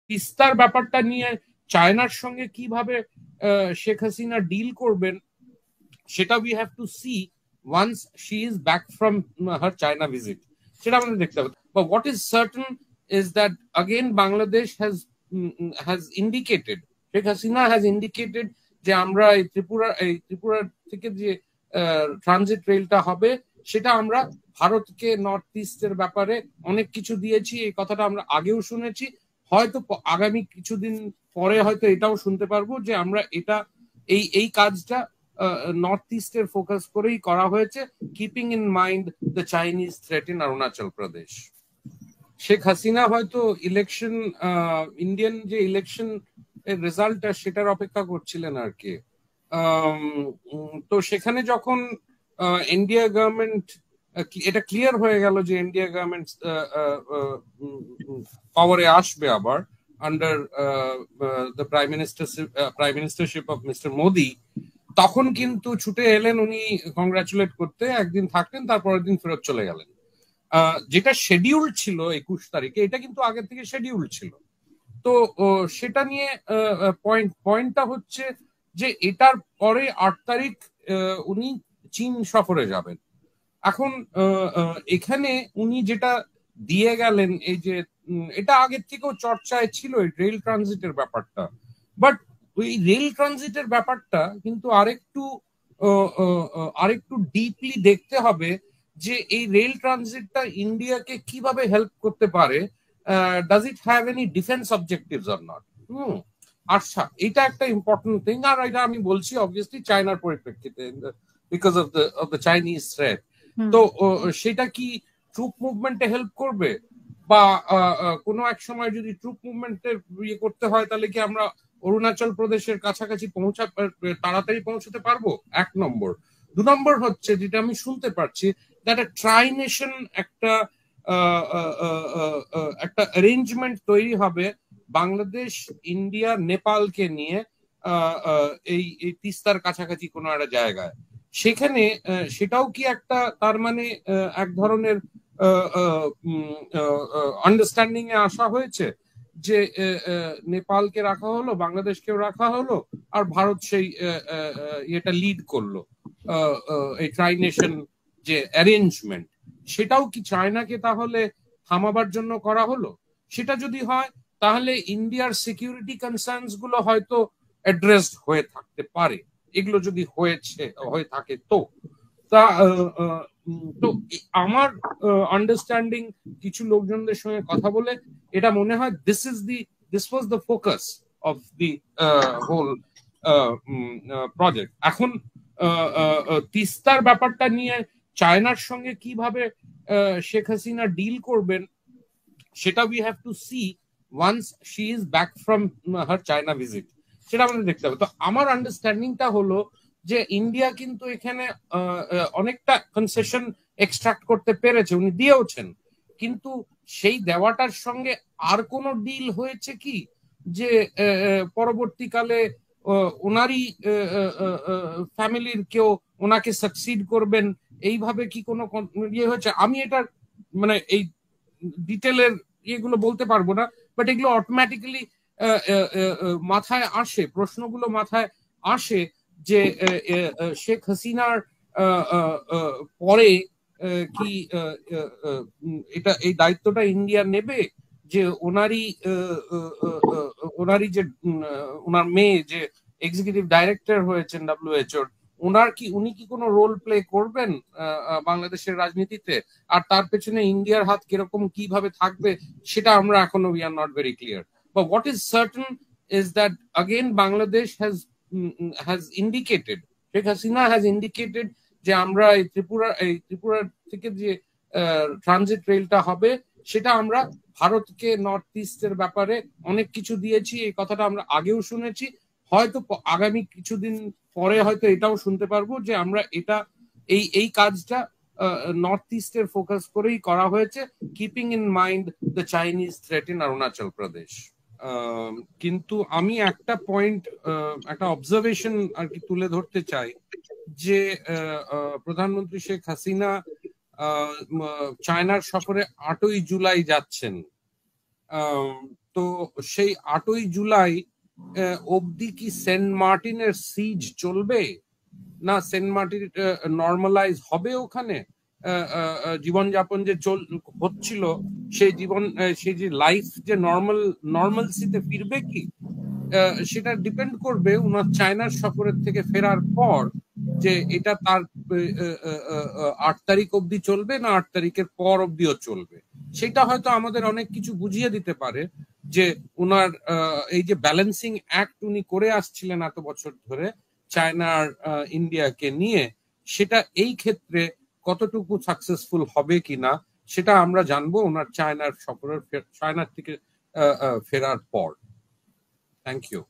তিস্তার ব্যাপারটা নিয়ে চায়নার সঙ্গে কিভাবে শেখ হাসিনা ডিল করবেন সেটা we have to see once she is back from her China visit, সেটা আমাদের দেখতে হবে। But what is certain is that again Bangladesh has indicated, Sheikh Hasina has indicated যে আমরা এই ত্রিপুরা থেকে যে ট্রানজিট রেলটা হবে সেটা আমরা ভারতকে নর্থ ইস্টের ব্যাপারে অনেক কিছু দিয়েছি, এই কথাটা আমরা আগেও শুনেছি, হয়তো আগামী কিছুদিন পরে হয়তো এটাও শুনতে পারবো যে আমরা এটা এই কাজটা নর্থ ইস্টের ফোকাস করেই করা হয়েছে, keeping in mind the Chinese threat in Arunachal Pradesh. Sheikh Hasina হয়তো ইলেকশন, ইন্ডিয়ান যে ইলেকশন এর রেজাল্টটা সেটার অপেক্ষা করছিলেন আর কি। তো সেখানে যখন ইন্ডিয়া গভর্নমেন্ট এটা ক্লিয়ার হয়ে গেল যে ইন্ডিয়া গভর্নমেন্ট পাওয়ারে আসবে আবার under the prime ministership of mister Modi, তখন কিন্তু ছুটে এলেন উনি কংগ্রাচুলেট করতে, একদিন থাকলেন তারপরের দিন ফেরত চলে গেলেন। যেটা শিডিউল ছিল 21 তারিখে, এটা কিন্তু আগে থেকে শিডিউল ছিল। তো সেটা নিয়ে পয়েন্টটা হচ্ছে যে এটার পরে 8 তারিখ উনি চীন সফরে যাবেন। এখন এখানে উনি যেটা দিয়ে গেলেন, এই যে এটা আগের থেকেও চর্চায় ছিল এই রেল ট্রানজিটের ব্যাপারটা, বাট ওই রেল ট্রানজিটের ব্যাপারটা কিন্তু আরেকটু ডিপলি দেখতে হবে যে এই রেল ট্রানজিটটা ইন্ডিয়াকে কিভাবে হেল্প করতে পারে, does it have any defence objectives or not. আচ্ছা, এটা একটা ইম্পর্টেন্ট থিং, আর এটা আমি বলছি অবভিয়াসলি চায়নার পরিপ্রেক্ষিতে, because of the Chinese threat. তো সেটা কি ট্রুপ মুভমেন্টে হেল্প করবে, বা কোনো এক সময় যদি ট্রুপ মুভমেন্টের ইয়ে করতে হয় তাহলে কি আমরা অরুণাচল প্রদেশের কাছাকাছি তাড়াতাড়ি পৌঁছতে পারবো? 1 নম্বর। 2 নম্বর হচ্ছে যেটা আমি শুনতে পাচ্ছি, দ্যাট ট্রাই নেশন একটা অ্যারেঞ্জমেন্ট তৈরি হবে বাংলাদেশ, ইন্ডিয়া, নেপালকে নিয়ে এই তিস্তার কাছাকাছি কোনো একটা জায়গায়। সেখানে সেটাও কি একটা তার মানে এক ধরনের আন্ডারস্ট্যান্ডিং এ আসা হয়েছে যে নেপালকে রাখা হলো, বাংলাদেশকেও রাখা হলো, আর ভারত সেই এটা লিড করলো, এই ট্রাই নেশন যে অ্যারেঞ্জমেন্ট, সেটাও কি চায়নাকে তাহলে থামাবার জন্য করা হলো? সেটা যদি হয় তাহলে ইন্ডিয়ার সিকিউরিটি কনসার্নস গুলো হয়তো অ্যাড্রেসড হয়ে থাকতে পারে, এগুলো যদি হয়ে থাকে। তো আমার আন্ডারস্ট্যান্ডিং কিছু লোকজনদের সঙ্গে কথা বলে এটা মনে হয় this was the focus of the whole project. এখন তিস্তার ব্যাপারটা নিয়ে চায়নার সঙ্গে কিভাবে শেখ হাসিনা ডিল করবেন সেটা we have to see once she is back from her China visit, সেটা আমাদের দেখতে হবে। তো আমার আন্ডারস্ট্যান্ডিংটা হলো যে ইন্ডিয়া কিন্তু এখানে অনেকটা কনসেশন এক্সট্রাক্ট করতে পেরেছে, উনি দিয়েওছেন, কিন্তু সেই দেওয়াটার সঙ্গে আর কোনো ডিল হয়েছে কি যে পরবর্তীকালে ওনারই ফ্যামিলির কেউ ওনাকে সাকসিড করবেন, এইভাবে কি কোনো ইয়ে হয়েছে? আমি এটা মানে এই ডিটেলের ইয়েগুলো বলতে পারবো না, বাট এগুলো অটোমেটিক্যালি মাথায় আসে, প্রশ্নগুলো মাথায় আসে যে শেখ হাসিনার পরে কি এটা এই দায়িত্বটা ইন্ডিয়া নেবে, যে ওনারই যে ওনার মেয়ে যে এক্সিকিউটিভ ডাইরেক্টর হয়েছেন ডব্লিউএইচওর, উনি কি কোনো রোল প্লে করবেন বাংলাদেশের রাজনীতিতে, আর তার পেছনে ইন্ডিয়ার হাত কিরকম কিভাবে থাকবে সেটা আমরা এখনো we are not very clear. But what is certain is that again Bangladesh has indicated, Sheikh Hasina has indicated যে আমরা এই ত্রিপুরা থেকে যে ট্রানজিট রেলটা হবে সেটা আমরা ভারতকে নর্থ ইস্টের ব্যাপারে অনেক কিছু দিয়েছি, এই কথাটা আমরা আগেও শুনেছি, হয়তো আগামী কিছুদিন পরে হয়তো এটাও শুনতে পারবো যে আমরা এই কাজটা নর্থ ইস্টের ফোকাস করেই করা হয়েছে, keeping in mind the Chinese threat in Arunachal Pradesh. কিন্তু আমি একটা পয়েন্ট, একটা অবজারভেশন আর কি তুলে ধরতে চাই যে প্রধানমন্ত্রী শেখ হাসিনা চায়নার সফরে 8ই জুলাই যাচ্ছেন। তো সেই 8ই জুলাই অবধি কি সেন্ট মার্টিনের সিজ চলবে, না সেন্ট মার্টিন নর্মালাইজ হবে, ওখানে জীবনযাপন যে হচ্ছিল সেই সেই যে লাইফ যে নর্মালসিতে ফিরবে কি, সেটা ডিপেন্ড করবে ওনার চায়নার সফরের থেকে ফেরার পর, যে এটা তার 8 তারিখ অবধি চলবে না 8 তারিখের পর অবধিও চলবে। সেটা হয়তো আমাদের অনেক কিছু বুঝিয়ে দিতে পারে যে উনার এই যে ব্যালেন্সিং অ্যাক্ট উনি করে আসছিলেন এত বছর ধরে চায়নার ইন্ডিয়াকে নিয়ে, সেটা এই ক্ষেত্রে কতটুকু সাকসেসফুল হবে কিনা সেটা আমরা জানবো ওনার চায়নার সফরের চায়নার থেকে ফেরার পর। Thank you.